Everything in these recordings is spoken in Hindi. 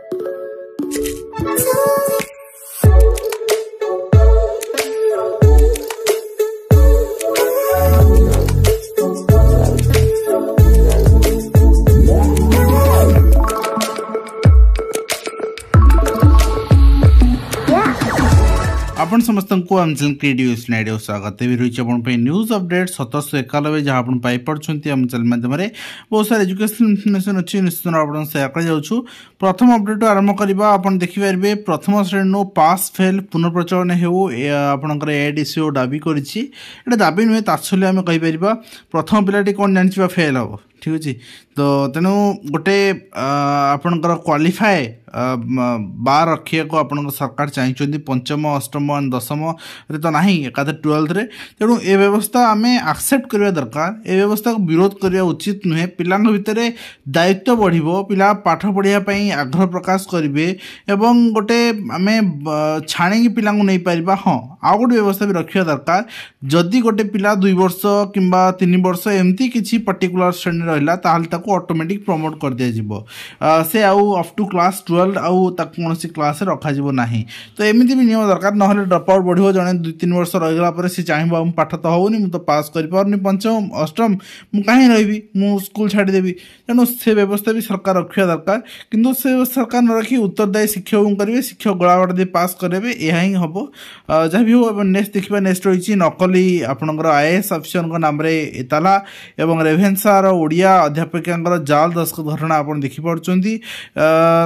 आपण समस्त को आम चैनल क्रिएटिव स्नाइडियो स्वागत भी रही है न्यूज अपडेट 791 जहाँ आप पाइपी आम चैनल माध्यम बहुत सारा एजुकेशनल इनफर्मेशन अच्छी निश्चित आप सेयार कर प्रथम अपडेट आरंभ करवा आप देखिपारे प्रथम श्रेणी पास फेल पुनर्प्रचलन हो आपंकर एआईडीसीओ दाबी कर दाबी नुहे तात्सल्य आम कहीपर प्रथम पिलाटी कौन जानी फेल हम ठीक अच्छे तो तेणु गोटे आपणकर क्वालिफाए बार रखा को आप सरकार चाहिए पंचम अष्टम दशम तो ना एकाधर 12th तेणु ए व्यवस्था आम एक्सेप्ट करवा दरकार ए व्यवस्था को विरोध करवा उचित नुहे पिला भितर दायित्व बढ़ो पिला पाठ पढ़ाई आग्रह प्रकाश करेंगे एवं गोटे आम छाणी पिला नहीं पार हाँ आउ गोटे व्यवस्था भी रखा दरकार जदि गोटे पिला 2 वर्ष कि 3 वर्ष एमती किसी पर्टिकुलर श्रेणी रहा ताकू ऑटोमेटिक प्रमोट कर दिया से आउ अप टू क्लास 12 आउ कौन क्लास रखा ना तो एमती भी नियम दरकार ना ड्रप आउट बढ़ो जड़े 2-3 वर्ष रहीगला से चाहिए पाठ तो होनी मुझे पास कर पंचम अष्टम मुझे कहीं रही मु स्कूल छाड़देवी तेणु से व्यवस्था भी सरकार रखा दरकार किंतु से सरकार न रखी उत्तरदायी शिक्षक करेंगे शिक्षक गलागट दे पास करेंगे यह ही हम जहाँ भी हो नेक्स्ट देखा नेक्स्ट रही नकली आपंकर आईएएस अफिसर नाम एताला एवं रेभेन्सार ओडिया अध्यापिका जाल दस्खत घटना आप देखिपुंट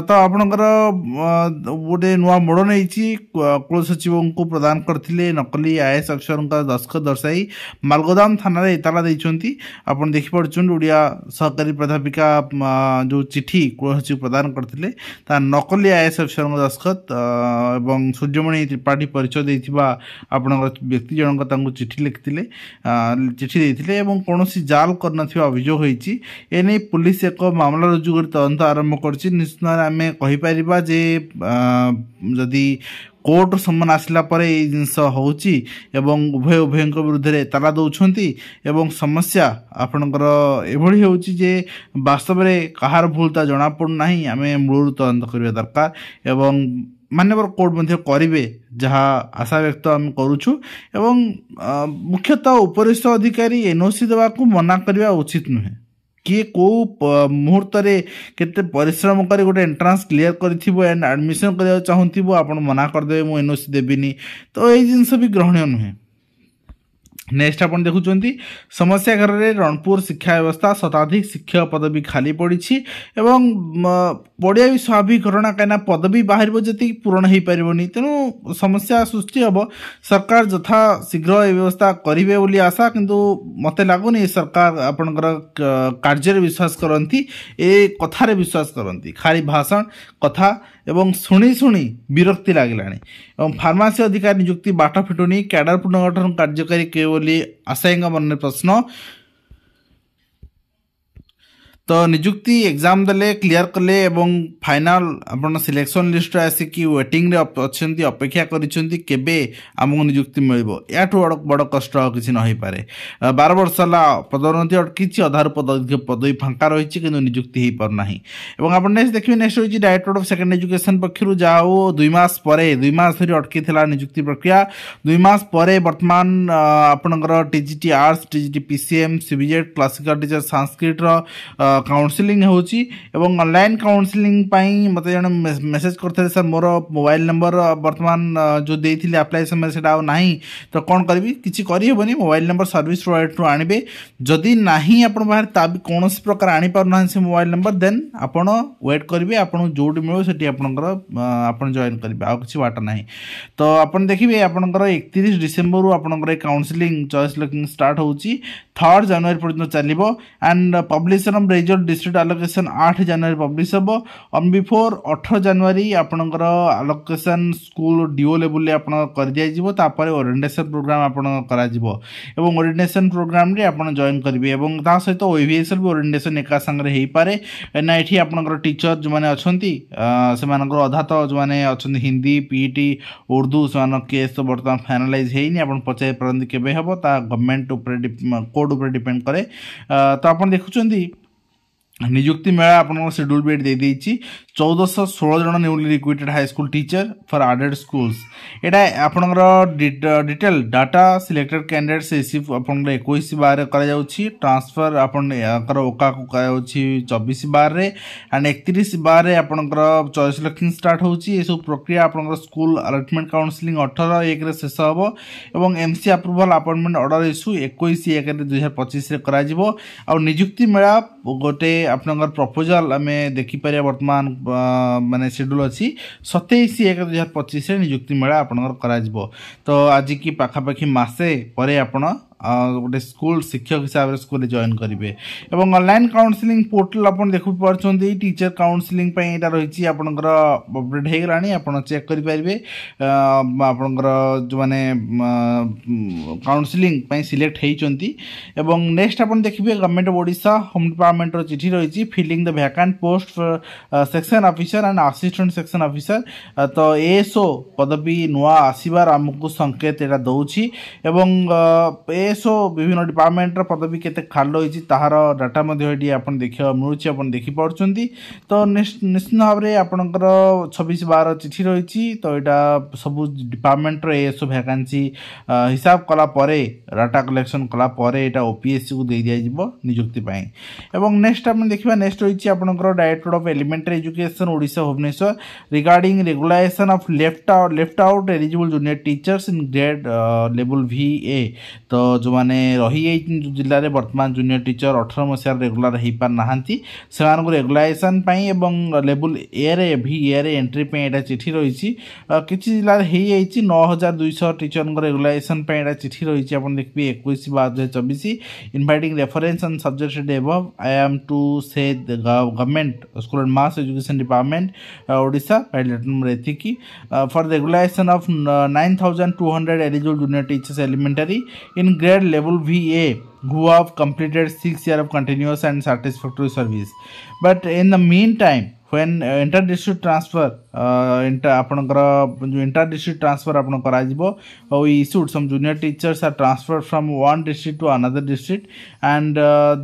तो आपणकर गोटे नुआ मोड़ नहीं कुल सचिव को प्रदान करते नकली आईएएस अफिसर दस्खत दर्शाई मालगोदाम थाना एताला देती आप देखिपुंट ओडिया सहकारी प्राध्यापिका जो चिठी कुल सचिव प्रदान करते नकली आईएएस अफिसर दस्खत एवं सूर्यमणि त्रिपाठी परिचय देथिबा आपणकर व्यक्ति जनक चिठी लिखिते चिठी देते कौन जाल कर अभियोग होती एने पुलिस एक मामला रुजु कर तदंत आरंभ कर निश्चित आम कहीपर जे जदि कोर्ट सम्मन आसला परे ये जिनस होची एवं उभय उभय विरुद्ध रे ताला दौरान एवं समस्या आपणकर एभली होची जे वास्तव में कहार भूलता जना पड़ना आम मूल तदंत करवा दरकार एवं मान्यवर कोर्ट मध्य करेंगे जहाँ आशा व्यक्त आम करुचु एवं मुख्यतः उपरिस्थ अधिकारी एनओसी देवा को मना करवा उचित नुहे किए को मुहूर्त केते परिश्रम कर गोटे एंट्रांस क्लीयर कर एंड एडमिशन करने चाहूँ आप मना करदे मु एनओसी देविनी तो ये जिनस भी ग्रहणीय नुहे नेक्स्ट आप देखुं समस्या घर में रणपुर शिक्षा व्यवस्था शताधिक शिक्षक पदवी खाली पड़ी एवं पड़िया भी स्वाभाविक घटना कहीं पदवी बाहर जी पूरण हो पारनी तेणु समस्या सृष्टि हम सरकार यथा शीघ्र ये व्यवस्था करेंगे बोली आशा किंतु मत लगुनि सरकार आपणकर कार्य विश्वास करती ए कथार विश्वास करती खाली भाषण कथा एवं शुणी शुणी विरक्ति लगिलानी एवं फार्मासी अधिकारी नियुक्ति बाट फिटुनी कैडर पुनर्गठन कार्यकारी के बोली आशायी मन प्रश्न तो नियुक्ति एग्जाम देले क्लियर कले एवं फाइनल अपन सिलेक्शन लिस्ट आसिकी वेटिंग रे अच्छी अपेक्षा करिसेंती केबे आमको नियुक्ति मिलबो याठू बड़ कष्ट किसी न हो पारे 12 वर्ष ला पदोन्नति अटकी अधार पदवी फांका रही किंतु नियुक्ति हो पारना एवं आप नेक्स्ट देखिए नेक्स्ट रही डायरेक्टर ऑफ सेकेंडरी एजुकेशन पक्षर जाओ 2 मास परे 2 मास धरी अटकी नियुक्ति प्रक्रिया 2 मास परे वर्तमान आपनकर TGT arts TGT PCM CBZ classical teacher Sanskrit counselling होची एवं ऑनलाइन काउंसलिंग पाई मत जन मेसेज करते सर मोर मोबाइल नंबर वर्तमान जो देथिले अप्लाई समय सेटा नाही तो कौन करी किसी करी हेबनी मोबाइल नंबर सर्विस प्रोवाइडर आनिबे जदि नाही आपण बाहर ताबी कौन प्रकार आनी पारना से मोबाइल नंबर देन आपण वेट करिवे आपण जोडी मिलो सेठी आपनकर आपण जॉइन करिवे आ किसी वाटा नाही तो आपण देखिबे आपनकर 31 डिसेंबर आपनकर काउंसलिंग चॉइस लॉकिंग स्टार्ट होची 3 जनवरी पर्यंत चलिबो and publication of result district allocation 8 जनवरी पब्लिश हम ऑन बिफोर 18 जनवरी आपनकर एलोकेशन स्कूल डीओ लेवल आपण कर दिया तापर ओरिएंटेशन प्रोग्राम आपण करा जिवो एवं ओरिएंटेशन प्रोग्राम रे आपण जॉइन करिवे एवं ता सहित ओवीएसएल भी ओरिएंटेशन एका संगे हेई पारे एना एठी आपनकर टीचर जो माने अछंती से मानकर अधा तो जो माने अछंती हिंदी पीईटी उर्दू से मान केस तो वर्तमान फाइनलाइज हेइनी आपण पचाय परंती केबे हबो ता गवर्नमेंट ऊपर कोड ऊपर डिपेंड करे तो आपण देखुचंती नियुक्ति मेला आपन शेड्यूल भी दे देछि 1416 जन newly recruited high school teacher for aided schools एटा आपनकर detail data selected candidates receive आपन 21 बार करा जाउछि ट्रांसफर आपन याकर ओका को करा जाउछि 24 बार रे एंड 31 बार रे आपनकर चॉइस सिलेक्शन स्टार्ट होउछि ए सब प्रक्रिया आपनकर स्कूल अलॉटमेंट काउंसलिंग 18 1 रे शेष हबो एवं MC approval appointment order issue 21 1 रे 2025 रे करा जिवो आ नियुक्ति मेला गोटे आपनकर प्रपोजल आमे देखि परिया वर्तमान माने शेड्यूल अछि 27 1 2025 रे नियुक्ति मेला आपनकर करा जिवो तो आज की पाखापाखी मासे परे आपण गोटे स्कूल शिक्षक हिसाब से स्कूल जॉइन करेंगे एवं ऑनलाइन काउंसलिंग पोर्टल आप देखु पार्टी टीचर काउंसलिंग यहाँ रही आपंकर अपडेट हो गलानी आप चेक करेंगे आपंकर जो मैंने काउंसलिंग सिलेक्ट होती नेक्स्ट आप देखिए government of Odisha home department चिठी रही filling the vacant post section officer and assistant section officer तो एएसओ पदवी नुआ आसबार आमको संकेत यहाँ दौर एएसओ विभिन्न डिपार्टमेंट पदवी केते खाल रही तार डाटा आपन देखा मिलूँ आप देखिपुं तो निश्चित भाव में आपंकर 26 बार चिठी रही तो यहाँ सब डिपार्टमेंट एएसओ वैकेंसी हिसाब कलापर डाटा कलेक्शन कलापर यहाँ ओपीएससी को दे दिया नियुक्ति एवं नेक्स्ट आप देखा नेक्स्ट रही आपंकर director of elementary education Odisha Bhubaneswar regarding regulation of left out eligible junior teachers in grade level VA तो जो मैंने रही जिले में वर्तमान जूनियर टीचर 18 मसीह रेगुलर हो पारना से regularisation level A VA entry यहाँ चिठी रही किसी जिले में 9200 टीचर रेगुलाइजेशन यहाँ चिठी रही आप देखिए 21/2024 inviting reference and subject above I am to say government school and mass education department Odisha by letter number एथिकी for regularisation of 9200 eligible junior teachers elementary in grade level VA who have completed 6 years of continuous and satisfactory service but in the meantime when inter-district transfer आपणकर जो इंटर-district transfer आपण करा जिवो we issued some junior teachers are transferred from one district to another district and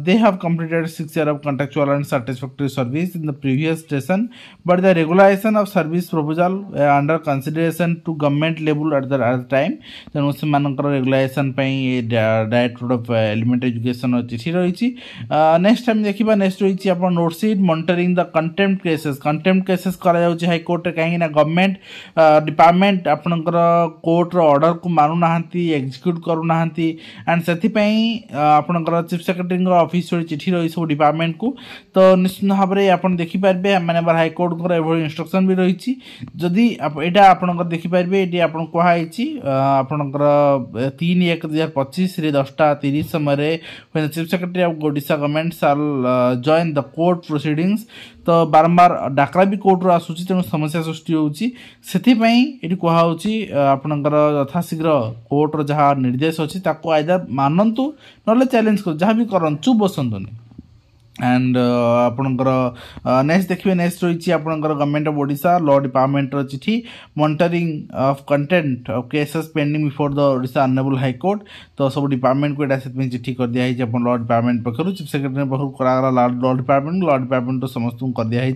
they have completed 6 years of contractual and satisfactory service in the previous session but the regularization of service proposal under consideration to government level at the time then से मानकर regularization पई डायरेक्टर ऑफ एलिमेंटरी एजुकेशन चिठी रही नेक्स्ट टाइम देखिबा नेक्स्ट रही आपण note sheet monitoring the contempt cases करा जाउची हाई कोर्ट कहीं गवर्नमेंट डिपार्टमेंट आपणकर कोर्ट ऑर्डर को मानुना एक्जिक्यूट करूना एंड से आपणकर चीफ सेक्रेटरी ऑफिस चिठी रही सब डिपार्टमेंट को तो निश्चित भाव में आप देखिपारे मानवर हाइकोर्ट इंस्ट्रक्शन भी रही जदि यहाँ आपंकर देखिपारे ये आप कहुई आपणकर 3/1/2025 10:30 समय chief secretary of Odisha government साल जॉइन द कोर्ट प्रोसीडिंग्स तो बारंबार डाकरा भी कोर्ट रो आसुची तेणु समस्या सृष्टि होउची सेथिपई एठी कहाउची आपनकर यथाशीघ्र कोर्ट रो जहाँ निर्देश अछि ताको आइदर मानंतु नले चैलेंज कर जहाँ भी करन चुप बसंतुनी एंड आपणकर नेक्स्ट देखिए नेक्स्ट रही आपणकर government of Odisha law department चिठी monitoring of content of cases pending before the Odisha honourable high court तो सब डिपार्टमेंट को यहाँ चिठी कर दिखाई लॉ डिपार्टमेंट पक्षर चीफ सेक्रेटरी पाखु करागला लॉ डिपार्टमेंट तो समस्त कर दिखाई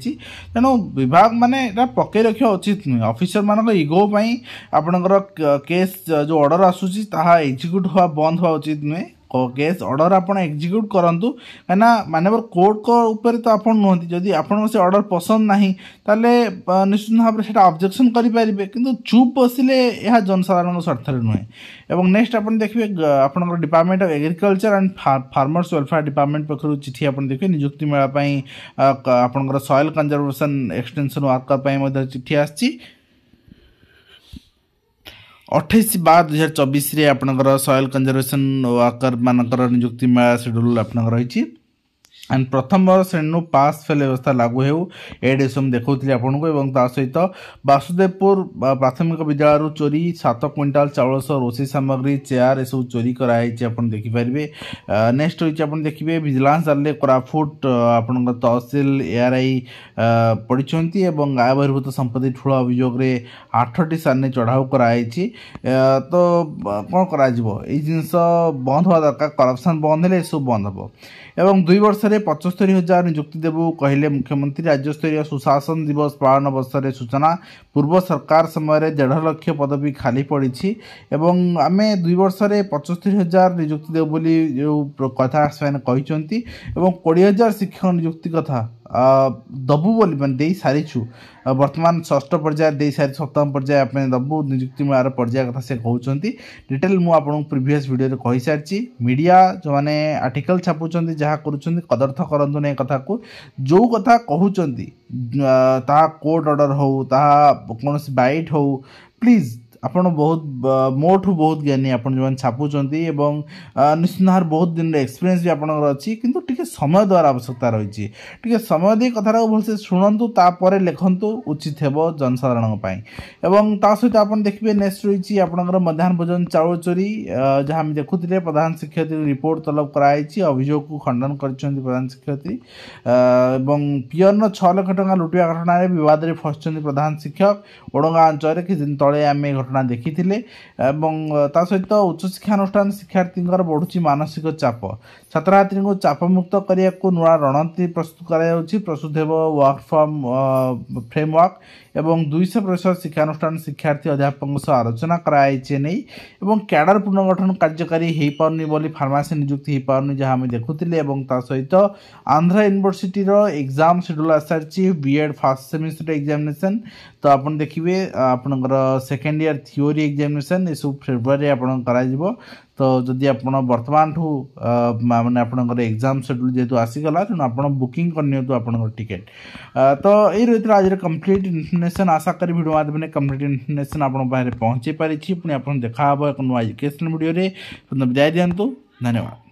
तेणु विभाग माने पकई रखा उचित नुहे ऑफिसर मान इगो आपणकर केस जो ऑर्डर आसूसी ताहा एग्जीक्यूट हुआ बंद हुआ उचित नुहे केस ऑर्डर आप एक्जिक्यूट करूँ कहीं मानवर कोर्ट को ऊपर तो आप नुहति जदि आपन से ऑर्डर पसंद ना ताले निश्चित भाव में ऑब्जेक्शन करेंगे किंतु चुप बसिले यह जनसाधारण स्वार्थ नुहे एवं नेक्स्ट आप देखिए आपंकर department of agriculture and farmers welfare department पक्षर चिठी आप देखिए नियुक्ति मेलापाई आपंकर सॉइल कंजर्वेशन एक्सटेंशन वर्कर चिठी आसी 28/2024 आपनकर सॉइल कंजर्वेशन वर्कर मानकर नियुक्ति मेला शेड्यूल आपनकर रही एंड प्रथम श्रेणी पास फेल व्यवस्था लागू हो एडिशन देखुली आपको सहित वासुदेवपुर प्राथमिक विद्यालय चोरी 7 क्विंटाल चाउल रोषे सामग्री चेयर ये सब चोरी कराई देखिपारे नेक्स्ट रही आप देखिए विजिलेंस जाले कोरापुट आपण तहसिल ARI पढ़ी आय बहिर्भूत संपत्ति ठूल अभियोग 8टी सारणी चढ़ाऊ कराई तो कौन कर जिनस बंद हुआ दरकार करप्शन बंद है सब बंद हम एवं 2 वर्ष 75,000 नियुक्ति देबू कहले मुख्यमंत्री। राज्यस्तरीय सुशासन दिवस पालन अवसर सूचना। पूर्व सरकार समय 1.5 लाख पदवी खाली पड़ी एवं आमे 2 वर्ष 75,000 नियुक्ति देबू बोली जो कथा से कहते 20,000 शिक्षक नियुक्ति कथा दबू बोली मैंने दे सारीछु। वर्तमान षष्ठ पर्याय दे सारी सप्तम पर्याय आप दबू नियुक्ति मेलार पर्याय कथा से कहते। डिटेल मुझे प्रीवियस वीडियो कही सारी। मीडिया जो मैंने आर्टिकल छापुंट जहाँ करुँच कदर्थ करतु ना कथा को जो कथा कहते कोर्ट ऑर्डर हो कौन बाइट हो प्लीज आपण बहुत मोठू बहुत ज्ञानी आपण जो छापुंट निश्चित भाव बहुत दिन एक्सपीरियंस भी आपंकर अच्छी किंतु टिके समय द्वारा आवश्यकता रही टिके समय दे कथा भलसे शुणु तापर लिखतु उचित हेबो जनसाधारण एवं ता सहित आप देखिए नेक्स्ट रही आपंकर मध्याह्न भोजन चाउल चोरी जहाँ देखुले प्रधान शिक्षयित्री रिपोर्ट तलब कराई अभियोग को खंडन कर प्रधान शिक्षयित्री पियन 6 लाख टंका लुटिया घटना विवाद में फसुच्च प्रधान शिक्षक ओडगाँ अंचल कि दिन तले आम घटना देखी सहित उच्च शिक्षानुष्ठान शिक्षार्थी बढ़ुची मानसिक चाप छात्र को चाप मुक्त करने को नुआ रणनीति प्रस्तुत प्रस्तुत हो वर्क फ्रॉम फ्रेमवर्क एवं 200% शिक्षानुष्ठान शिक्षार्थी अध्यापकों सह आलोचना कराई नहीं कैडर पुनर्गठन कार्यकारी हो पारनी बोली फार्मासी नियुक्ति हो पारनी जहाँ आम देखुले सहित आंध्र यूनिवर्सिटी एग्जाम शेड्यूल आसारी बीएड फर्स्ट सेमिस्टर एग्जामिनेशन तो आप देखिए आपंकर सेकेंड ईयर थियोरी एग्जामिनेशन ये सब फेब्रुआरी आप तो जदि आप बर्तमान ठू माने आपंकर एग्जाम शेड्यूल जेहेतु आसीगला तेणु आप बुकिंग करनी आपंकर टिकेट तो ये रही आज कंप्लीट इन्फर्मेशन आशा करी वीडियो माध्यम कंप्लीट इन्फर्मेशन आपन पाखे पहुँचे पारी पुणी आप देखा एक नुआ एजुकेशन वीडियो विदाय दिंतु धन्यवाद।